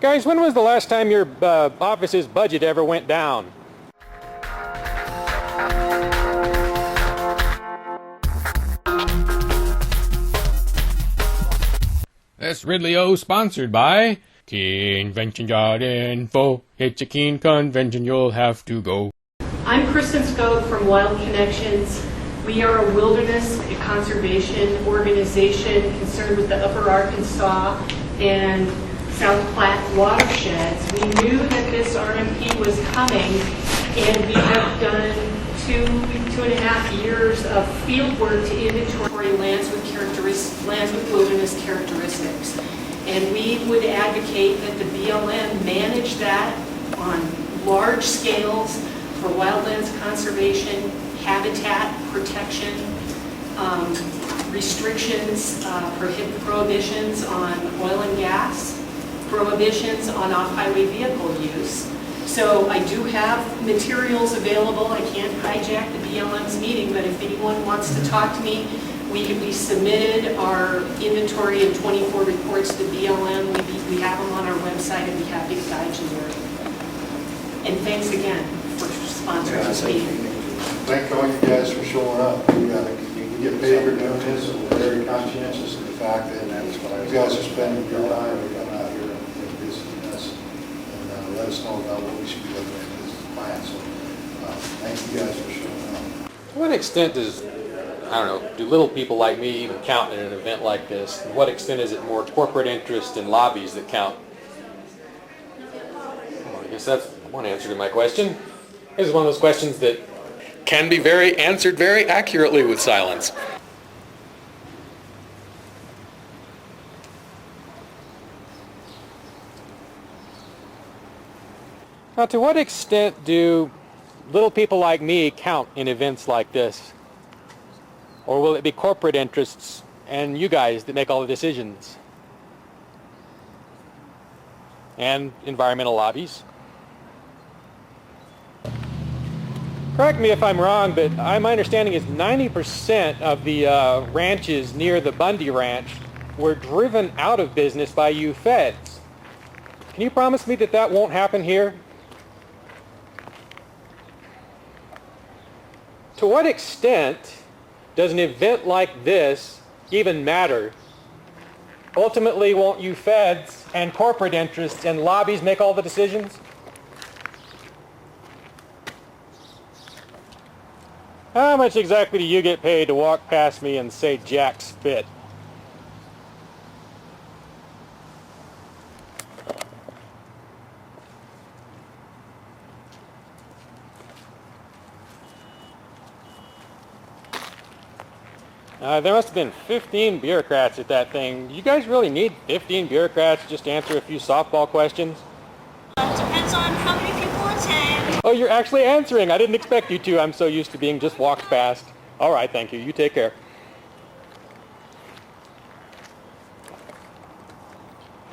Guys, when was the last time your office's budget ever went down? This Ridley-O sponsored by Convention.info. It's a keen convention, you'll have to go. I'm Kristen Skoke from Wild Connections. We are a wilderness conservation organization concerned with the Upper Arkansas and South Platte watersheds. We knew that this RMP was coming, and we have done two and a half years of field work to inventory lands with wilderness characteristics. And we would advocate that the BLM manage that on large scales for wildlands conservation, habitat protection, restrictions, prohibitions on oil and gas, prohibitions on off-highway vehicle use. So I do have materials available. I can't hijack the BLM's meeting, but if anyone wants to talk to me, we submitted our inventory and 24 reports to BLM. We have them on our website, and be happy to guide you there. And thanks again for sponsoring this meeting. Thank all you guys for showing up. We get paid for doing this, and we're very conscientious of the fact that you guys are spending your time to come out here and visiting us and let us know about what we should be looking at this plan. So thank you guys for showing up. To what extent does, I don't know, do little people like me even count in an event like this? To what extent is it more corporate interest and lobbies that count? Well, I guess that's one answer to my question. This is one of those questions that can be answered very accurately with silence. Now, to what extent do little people like me count in events like this? Or will it be corporate interests and you guys that make all the decisions? And environmental lobbies? Correct me if I'm wrong, but my understanding is 90% of the ranches near the Bundy Ranch were driven out of business by you feds. Can you promise me that that won't happen here? To what extent does an event like this even matter? Ultimately, won't you feds and corporate interests and lobbies make all the decisions? How much exactly do you get paid to walk past me and say Jack spit? There must have been 15 bureaucrats at that thing. You guys really need 15 bureaucrats just to answer a few softball questions? Depends on how many people attend. Oh, you're actually answering. I didn't expect you to. I'm so used to being just walked past. All right, thank you. You take care.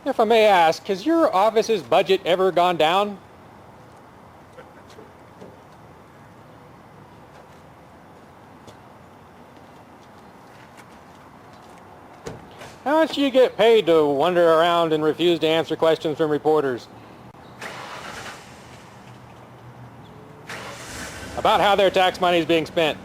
If I may ask, has your office's budget ever gone down? How much do you get paid to wander around and refuse to answer questions from reporters about how their tax money is being spent?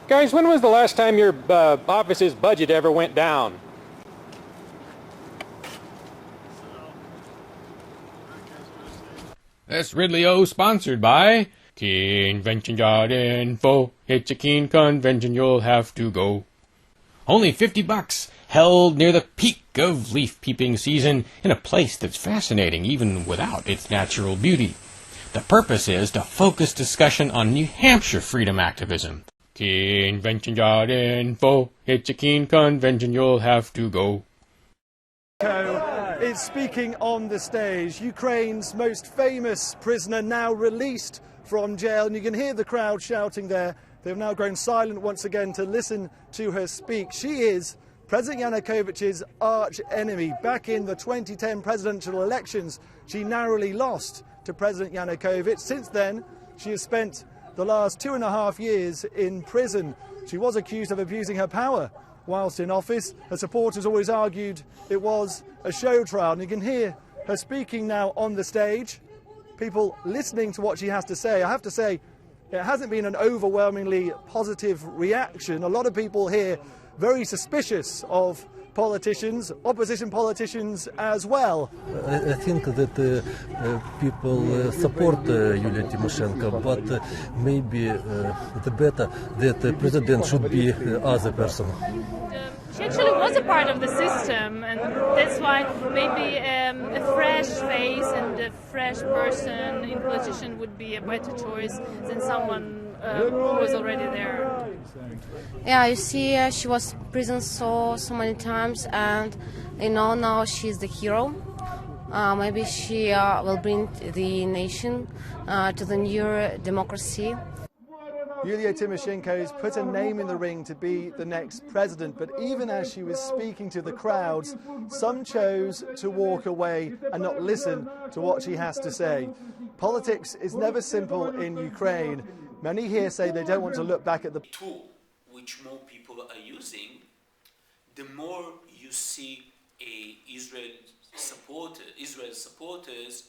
Guys, when was the last time your office's budget ever went down? This Ridley-O sponsored by Convention.info. It's a keen convention, you'll have to go. Only $50, held near the peak of leaf peeping season in a place that's fascinating even without its natural beauty. The purpose is to focus discussion on New Hampshire freedom activism. Convention.info. It's a keen convention, you'll have to go. Is speaking on the stage. Ukraine's most famous prisoner now released from jail, and you can hear the crowd shouting there. They've now grown silent once again to listen to her speak. She is President Yanukovych's arch enemy. Back in the 2010 presidential elections, she narrowly lost to President Yanukovych. Since then, she has spent the last 2.5 years in prison. She was accused of abusing her power whilst in office. Her supporters always argued it was a show trial, and you can hear her speaking now on the stage, people listening to what she has to say. I have to say, it hasn't been an overwhelmingly positive reaction. A lot of people here very suspicious of politicians, opposition politicians as well. I think that people support Yulia Tymoshenko, but maybe the better that the president should be other person. She actually was a part of the system, and that's why maybe a fresh face and a fresh person in politician would be a better choice than someone who was already there. Yeah, you see, she was in prison so many times, and now she's the hero. Maybe she will bring the nation to the new democracy. Yulia Tymoshenko has put a name in the ring to be the next president, but even as she was speaking to the crowds, some chose to walk away and not listen to what she has to say. Politics is never simple in Ukraine. Many here say they don't want to look back at the tool which more people are using, the more you see Israel supporters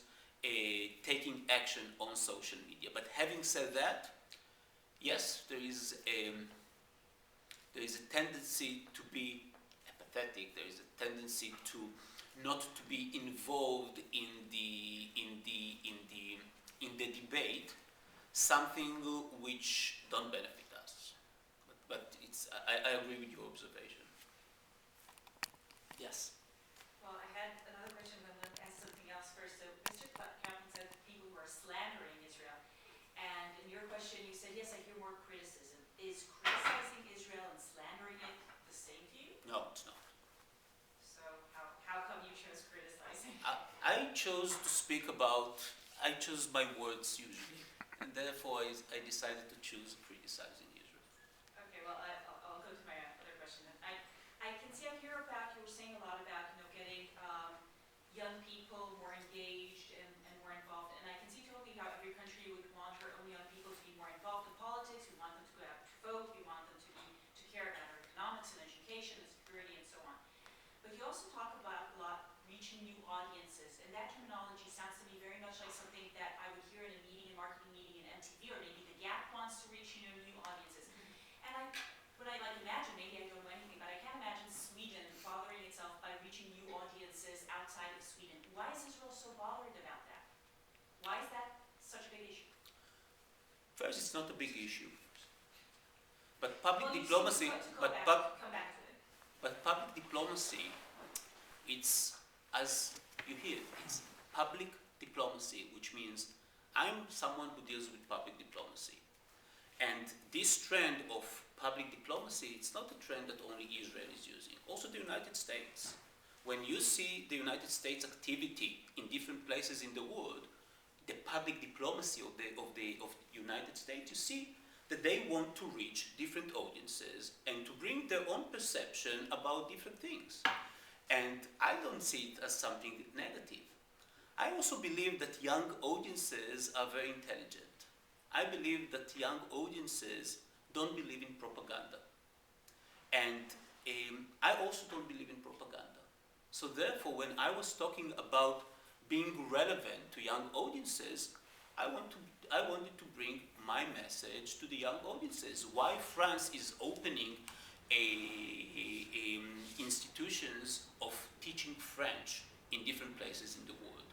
taking action on social media. But having said that, yes, there is a tendency to be apathetic. There is a tendency to not to be involved in the debate, something which don't benefit us. But it's I agree with your observation. Yes. Well, I had another question, but I'm going to ask something else first. So, Mr. Kaplan said people who are slandering Israel. And in your question, you said, yes, I hear more criticism. Is criticizing Israel and slandering it the same to you? No, it's not. So how come you chose criticizing? I chose my words usually, and therefore I decided to choose criticizing Israel. Okay, well, I'll go to my other question then. I can see up here about, you were saying a lot about, getting young people more engaged and more involved. And I can see totally how every country would want her own young people to be more involved in politics. We want them to go out to vote. We want them to care about our economics and education and security and so on. But you also talk about a lot reaching new audiences, and that terminology sounds to me very much like something that I would hear in a meeting, a marketing meeting in MTV, or maybe the Gap wants to reach new audiences. And when I imagine, maybe I don't know anything, but I can't imagine Sweden bothering itself by reaching new audiences outside of Sweden. Why is Israel so bothered about that? Why is that such a big issue? First, it's not a big issue. But public diplomacy, come back to it. But public diplomacy, it's, as you hear, it's public diplomacy, which means I'm someone who deals with public diplomacy. And this trend of public diplomacy, it's not a trend that only Israel is using. Also the United States. When you see the United States activity in different places in the world, the public diplomacy of the United States, you see that they want to reach different audiences and to bring their own perception about different things. And I don't see it as something negative. I also believe that young audiences are very intelligent. I believe that young audiences don't believe in propaganda. And I also don't believe in propaganda. So therefore, when I was talking about being relevant to young audiences, I wanted to bring my message to the young audiences. Why France is opening institutions of teaching French in different places in the world.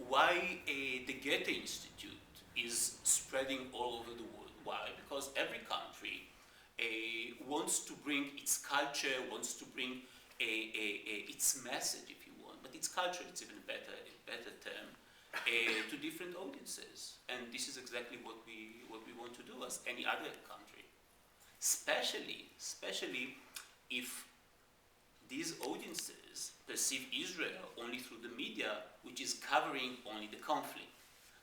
Why the Goethe Institute is spreading all over the world. Why? Because every country wants to bring its culture, wants to bring its message, if you want, but its culture, it's even a better term, to different audiences. And this is exactly what we want to do as any other country. Especially if these audiences perceive Israel only through the media, which is covering only the conflict.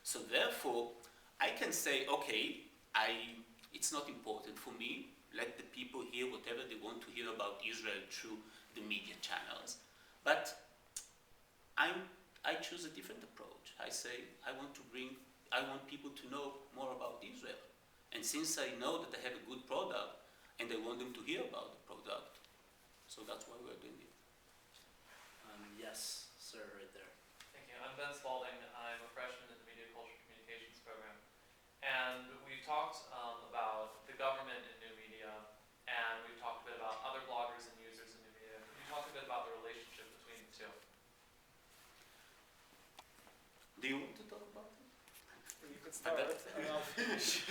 So therefore, I can say, okay, it's not important for me. Let the people hear whatever they want to hear about Israel through the media channels. But I choose a different approach. I say, I want people to know more about Israel. And since I know that I have a good product and I want them to hear about the product, so that's why we're doing it. Yes, sir, right there. Thank you. I'm Ben Spalding. I'm a freshman in the Media Culture Communications program. And we've talked about the government in new media, and we've talked a bit about other bloggers and users in new media. Could you talk a bit about the relationship between the two? Do you want to talk about it? You could start, and I'll finish.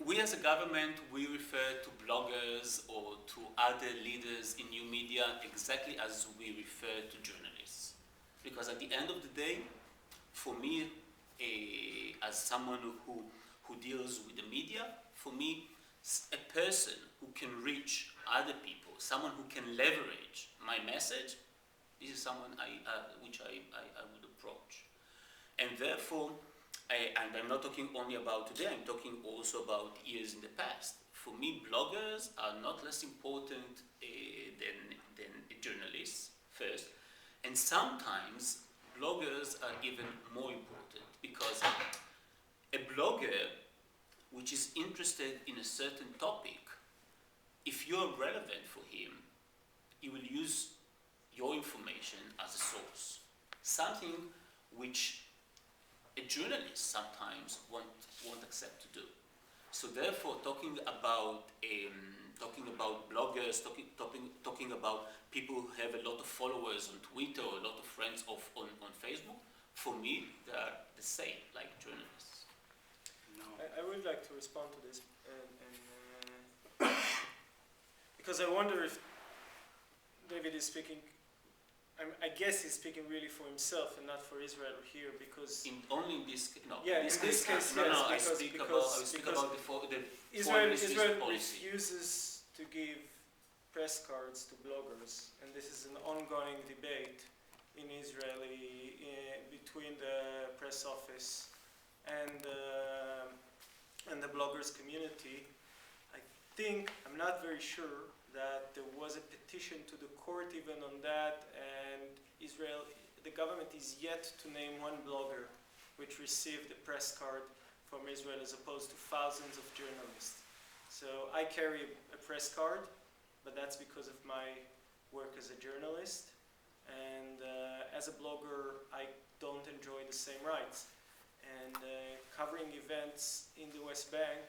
We as a government, we refer to bloggers or to other leaders in new media exactly as we refer to journalists. Because at the end of the day, for me, as someone who deals with the media, for me, a person who can reach other people, someone who can leverage my message, this is someone which I would approach. And therefore, and I'm not talking only about today, I'm talking also about years in the past. For me, bloggers are not less important than journalists, first. And sometimes, bloggers are even more important because a blogger which is interested in a certain topic, if you're relevant for him, he will use your information as a source. Something which a journalist sometimes won't accept to do. So therefore, talking about bloggers, talking about people who have a lot of followers on Twitter or a lot of friends on Facebook, for me, they are the same, like journalists. No. I would like to respond to this, because I wonder if David is speaking. I guess he's speaking really for himself and not for Israel here, because Only in this case, no. Yeah, in this case, yes. I speak about the Israel policy. refuses to give press cards to bloggers, and this is an ongoing debate in Israeli between the press office and the bloggers community. I'm not very sure that there was a petition to the court even on that, and the government is yet to name one blogger which received a press card from Israel as opposed to thousands of journalists. So I carry a press card, but that's because of my work as a journalist, and as a blogger I don't enjoy the same rights. And covering events in the West Bank,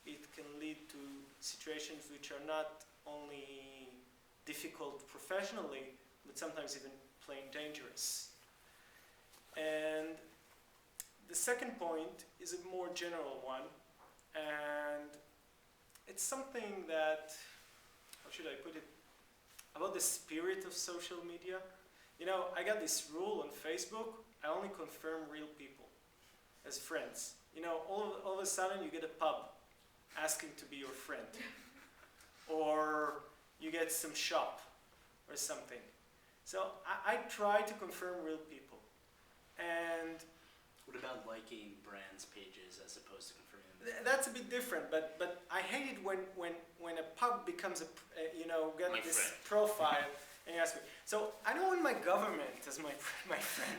it can lead to situations which are not only difficult professionally, but sometimes even plain dangerous. And the second point is a more general one, and it's something that, how should I put it, about the spirit of social media. You know, I got this rule on Facebook, I only confirm real people as friends. You know, all of a sudden you get a pub asking to be your friend. Or you get some shop or something. So I try to confirm real people. And what about liking brands' pages as opposed to confirming them? That's a bit different, but I hate it when a pub becomes get my this friend. profile and you ask me. So I don't want my government as my friend.